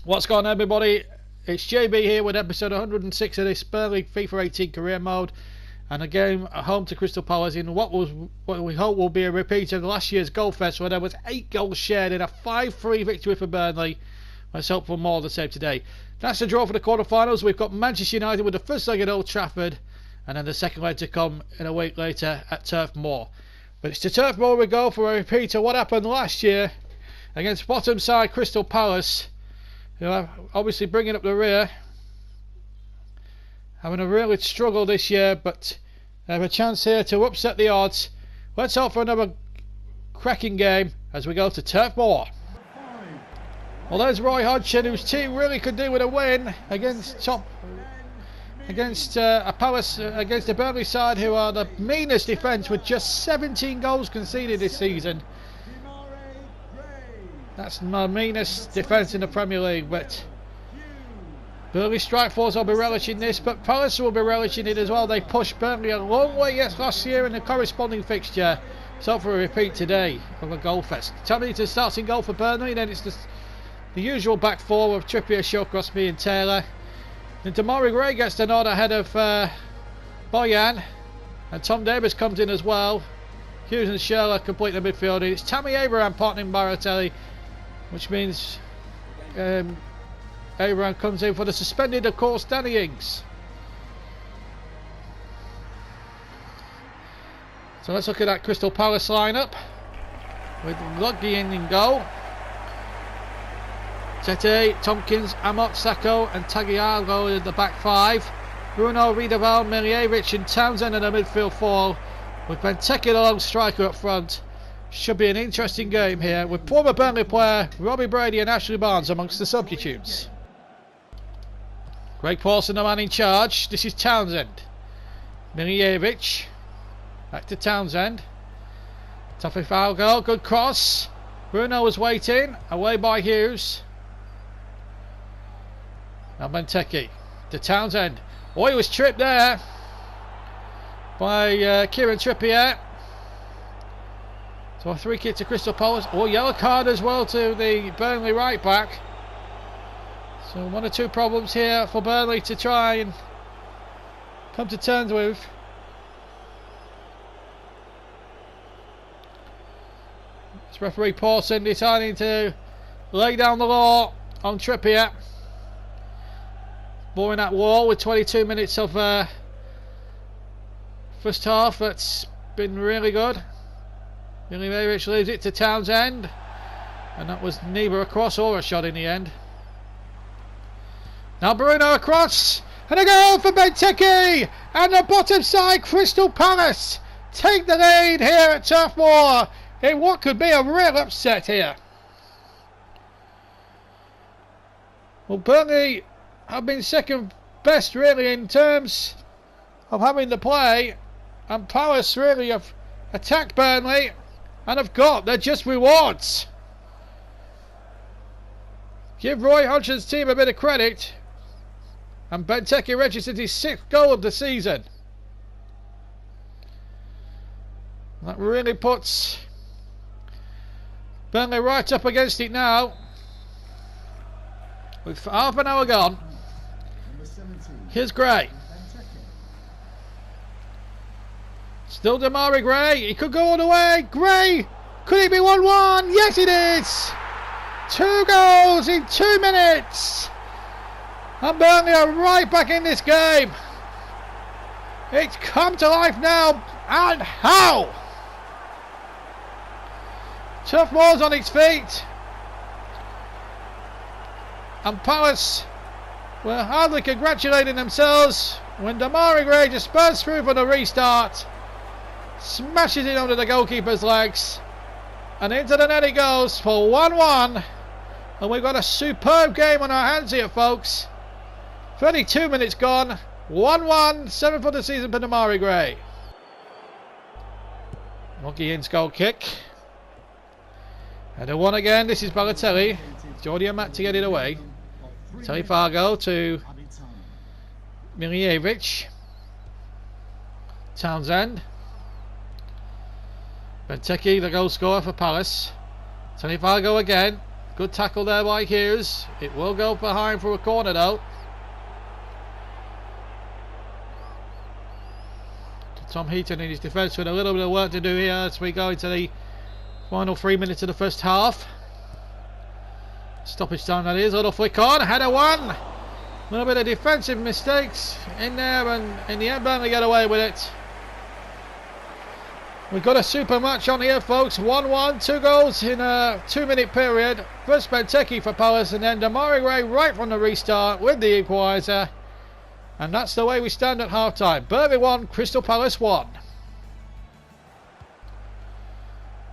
What's going on, everybody? It's JB here with episode 106 of this Burnley FIFA 18 career mode, and a game at home to Crystal Palace in what we hope will be a repeat of last year's goal fest, where there was 8 goals shared in a 5-3 victory for Burnley. Let's hope for more of the same today. That's the draw for the quarterfinals. We've got Manchester United with the first leg at Old Trafford, and then the second leg to come in a week later at Turf Moor. But it's to Turf Moor we go for a repeat of what happened last year against bottom side Crystal Palace, who are obviously bringing up the rear, having a really struggle this year, but they have a chance here to upset the odds. Let's hope for another cracking game as we go to Turf Moor. Well, there's Roy Hodgson, whose team really could do with a win against a Palace, against the Burnley side, who are the meanest defence with just 17 goals conceded this season. That's my meanest defence in the Premier League, but Burnley strike force will be relishing this, but Palace will be relishing it as well. They pushed Burnley a long way last year in the corresponding fixture. So for a repeat today of a goal fest. Tomlinson starts in goal for Burnley, then it's the usual back four of Trippier, Shawcross, me and Taylor. Then Damari Gray gets the nod ahead of Boyan, and Tom Davis comes in as well. Hughes and Schürrle complete the midfield. It's Tammy Abraham partnering Balotelli, which means Abraham comes in for the suspended, of course, Danny Ings. So let's look at that Crystal Palace lineup with Luggy in goal. Tete, Tompkins, Amot, Sacco and Tagliafico in the back five. Bruno, Riedewald, Miljevic and Townsend in the midfield four, with Benteke the long striker up front. Should be an interesting game here, with former Burnley player Robbie Brady and Ashley Barnes amongst the substitutes. Greg Paulson, the man in charge. This is Townsend. Miljevic. Back to Townsend. Tagliafico, good cross. Bruno was waiting. Away by Hughes. Now Benteke to Townsend. Oh, he was tripped there by Kieran Trippier. So a free kick to Crystal Palace. Oh, yellow card as well to the Burnley right back. So one or two problems here for Burnley to try and come to terms with. It's referee Paulson deciding to lay down the law on Trippier. Boring that wall with 22 minutes of first half. That's been really good. Miljevic leaves it to Townsend, and that was neither a cross or a shot in the end. Now Bruno across, and a goal for Benteke, and the bottom side Crystal Palace take the lead here at Turf Moor in what could be a real upset here. Well, Burnley have been second best really in terms of having the play, and Palace really have attacked Burnley and have got their just rewards. Give Roy Hodgson's team a bit of credit, and Benteke registered his 6th goal of the season. That really puts Burnley right up against it now, with half an hour gone. Here's Gray. Still Damari Gray. He could go all the way. Gray. Could it be 1-1? Yes, it is. 2 goals in 2 minutes. And Burnley are right back in this game. It's come to life now. And how? Turf Moor's on its feet. And Palace were hardly congratulating themselves when Damari Gray just spurs through for the restart. Smashes it under the goalkeeper's legs, and into the net it goes for 1-1, and we've got a superb game on our hands here, folks. 32 minutes gone, 1-1, 7th for the season for Damari Gray. Lucky In's goal kick, and a one again. This is Balotelli. Jordi Amat to get it away. Tagliafico to Miljevic. Townsend. Benteke, the goal scorer for Palace. Tagliafico again. Good tackle there by Hughes. It will go behind for a corner though. Tom Heaton in his defence with a little bit of work to do here as we go into the final 3 minutes of the first half. Stoppage time that is. Little flick on. Header one. A little bit of defensive mistakes in there, and in the end Burnley get away with it. We've got a super match on here, folks. 1-1, 2 goals in a 2-minute period. First Benteke for Palace, and then Damari Gray right from the restart with the equaliser. And that's the way we stand at half-time. Burnley 1, Crystal Palace 1.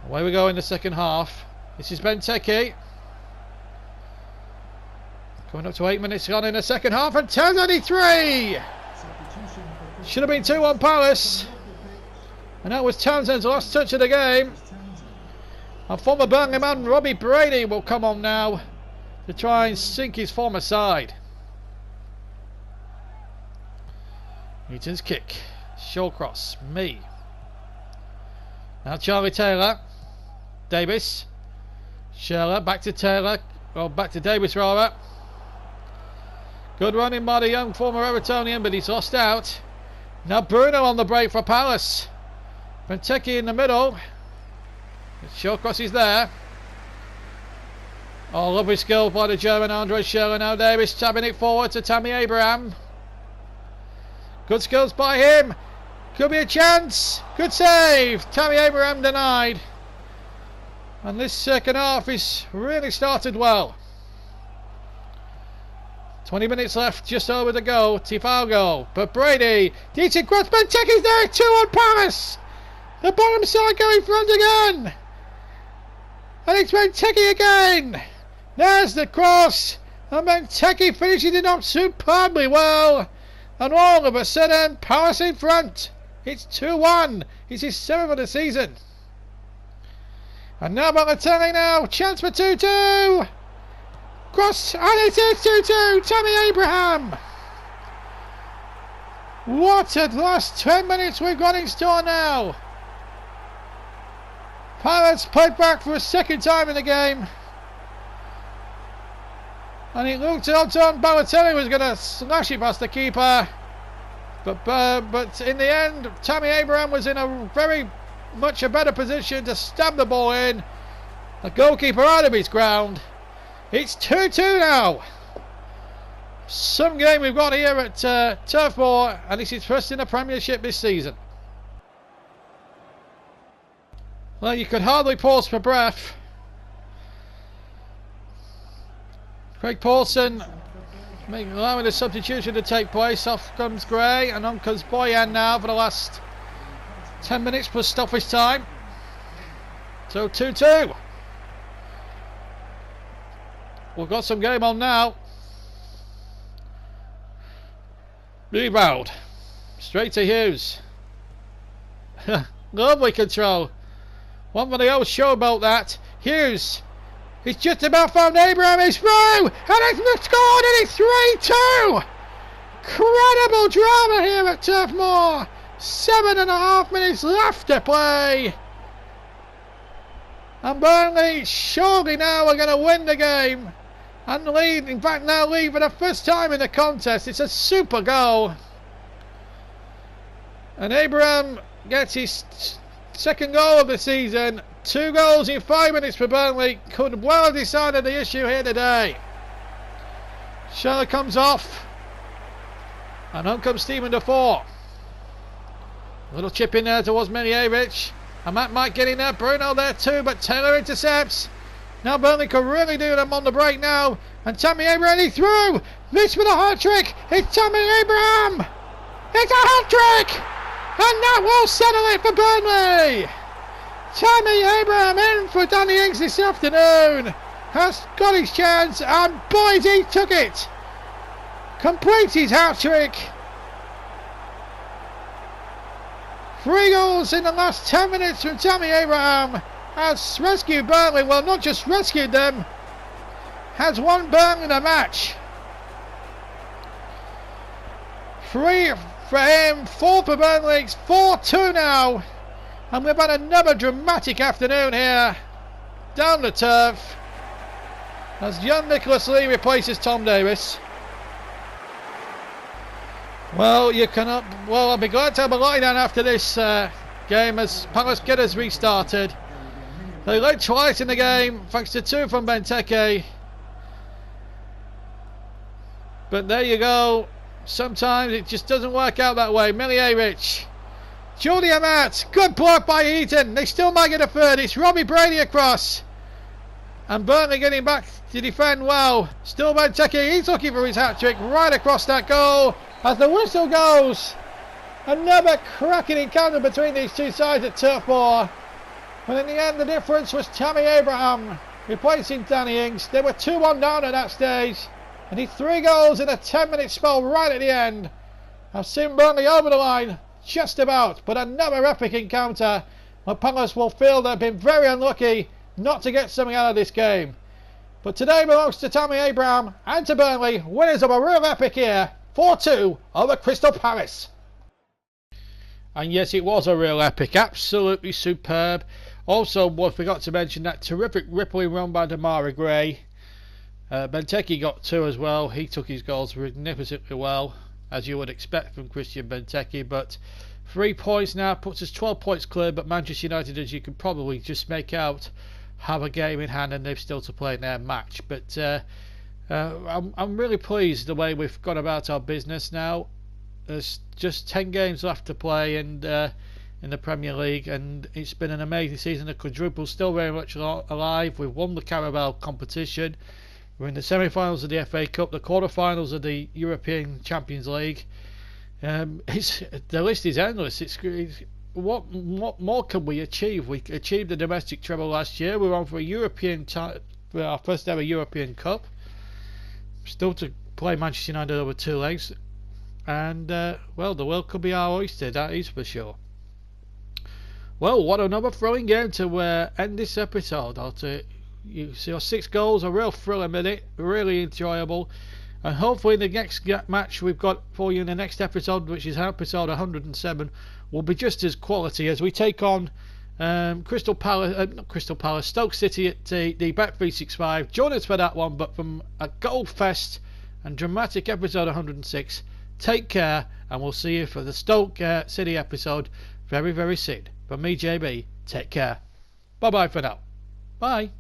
Away we go in the second half. This is Benteke. Coming up to 8 minutes gone in the second half, and turns only 3! Should have been 2-1 Palace. And that was Townsend's last touch of the game. And former Burnley man Robbie Brady will come on now to try and sink his former side. Newton's kick. Short cross. Me. Now Charlie Taylor. Davis. Shearer. Back to Taylor. Well, back to Davis rather. Good running by the young former Evertonian, but he's lost out. Now Bruno on the break for Palace. Benteke in the middle. Short cross is there. Oh, lovely skill by the German Andre Shearer. Now Davis tabbing it forward to Tammy Abraham. Good skills by him. Could be a chance. Good save. Tammy Abraham denied. And this second half is really started well. 20 minutes left, just over to go. Tifalgo, but Brady. Decent cross. Benteke's there. 2-1 Palace. The bottom side going front again. And it's Benteke again. There's the cross. And Benteke finishes it up superbly well. And all of a sudden, Palace in front. It's 2-1. It's his 7th of the season. And now Balotelli now. Chance for 2-2. Cross. And it is 2-2. Tammy Abraham. What a last 10 minutes we've got in store now. Palace played back for a second time in the game. And it looked odds on Balotelli was going to slash it past the keeper. But in the end, Tammy Abraham was in a very much a better position to stab the ball in. The goalkeeper out of his ground. It's 2-2 now. Some game we've got here at Turf Moor, and this is first in the Premiership this season. Well, you could hardly pause for breath. Craig Paulson allowing the substitution to take place. Off comes Gray and on comes Boyan now for the last 10 minutes plus stoppage time. So 2-2. We've got some game on now. Rebound. Straight to Hughes. Lovely control. One for the old show about that. Hughes. He's just about found Abraham. He's through. And it's scored, and it's 3-2. Incredible drama here at Turf Moor. 7.5 minutes left to play. And Burnley surely now are going to win the game. And lead, in fact now lead for the first time in the contest. It's a super goal. And Abraham gets his second goal of the season. 2 goals in 5 minutes for Burnley. Could well have decided the issue here today. Shearer comes off. And on comes Stephen Defoe. A little chip in there towards Miljevic. And Matt might get in there. Bruno there too, but Taylor intercepts. Now Burnley could really do them on the break now. And Tammy Abraham, he through. This with a hat-trick. It's Tammy Abraham. It's a hat-trick. And that will settle it for Burnley. Tammy Abraham in for Danny Ings this afternoon. Has got his chance, and boys, he took it. Completes his hat-trick. 3 goals in the last 10 minutes from Tammy Abraham. Has rescued Burnley. Well, not just rescued them. Has won Burnley the match. 3 for him, 4 for Burnley. It's 4-2 now. And we've had another dramatic afternoon here. Down the turf. as young Nicholas Lee replaces Tom Davis. Well, I'll be glad to have a lie down after this game as Palace get us restarted. They led twice in the game, thanks to 2 from Benteke. But there you go. Sometimes it just doesn't work out that way. Miljevic. Jordi Amat. Good block by Eaton. They still might get a third. It's Robbie Brady across. And Burnley getting back to defend well. Still Benteke. He's looking for his hat-trick right across that goal. As the whistle goes. Another cracking encounter between these two sides at Turf Moor. But in the end, the difference was Tammy Abraham replacing Danny Ings. They were 2-1 down at that stage. And he 3 goals in a 10-minute spell right at the end. I've seen Burnley over the line, just about, but another epic encounter. Where Palace will feel they've been very unlucky not to get something out of this game. But today belongs to Tammy Abraham and to Burnley, winners of a real epic here, 4-2 over Crystal Palace. And yes, it was a real epic, absolutely superb. Also, I forgot to mention that terrific rippling run by Damari Gray. Benteke got 2 as well. He took his goals magnificently well, as you would expect from Christian Benteke. But 3 points now puts us 12 points clear. But Manchester United, as you can probably just make out, have a game in hand and they've still to play in their match. But I'm really pleased the way we've gone about our business now. There's just 10 games left to play and in the Premier League, and it's been an amazing season. The quadruple's still very much alive. We've won the Carabao competition. We're in the semi-finals of the FA Cup, the quarter-finals of the European Champions League. The list is endless. What more can we achieve? We achieved the domestic treble last year. We're on for for our first ever European Cup. Still to play Manchester United over 2 legs. And, well, the world could be our oyster, that is for sure. Well, what another thrilling game to end this episode. You see our 6 goals, a real thriller minute, really enjoyable, and hopefully the next match we've got for you in the next episode, which is episode 107, will be just as quality as we take on Stoke City at the Bet365. Join us for that one, but from a goal fest and dramatic episode 106, take care, and we'll see you for the Stoke City episode very, very soon. From me, JB, take care. Bye bye for now. Bye.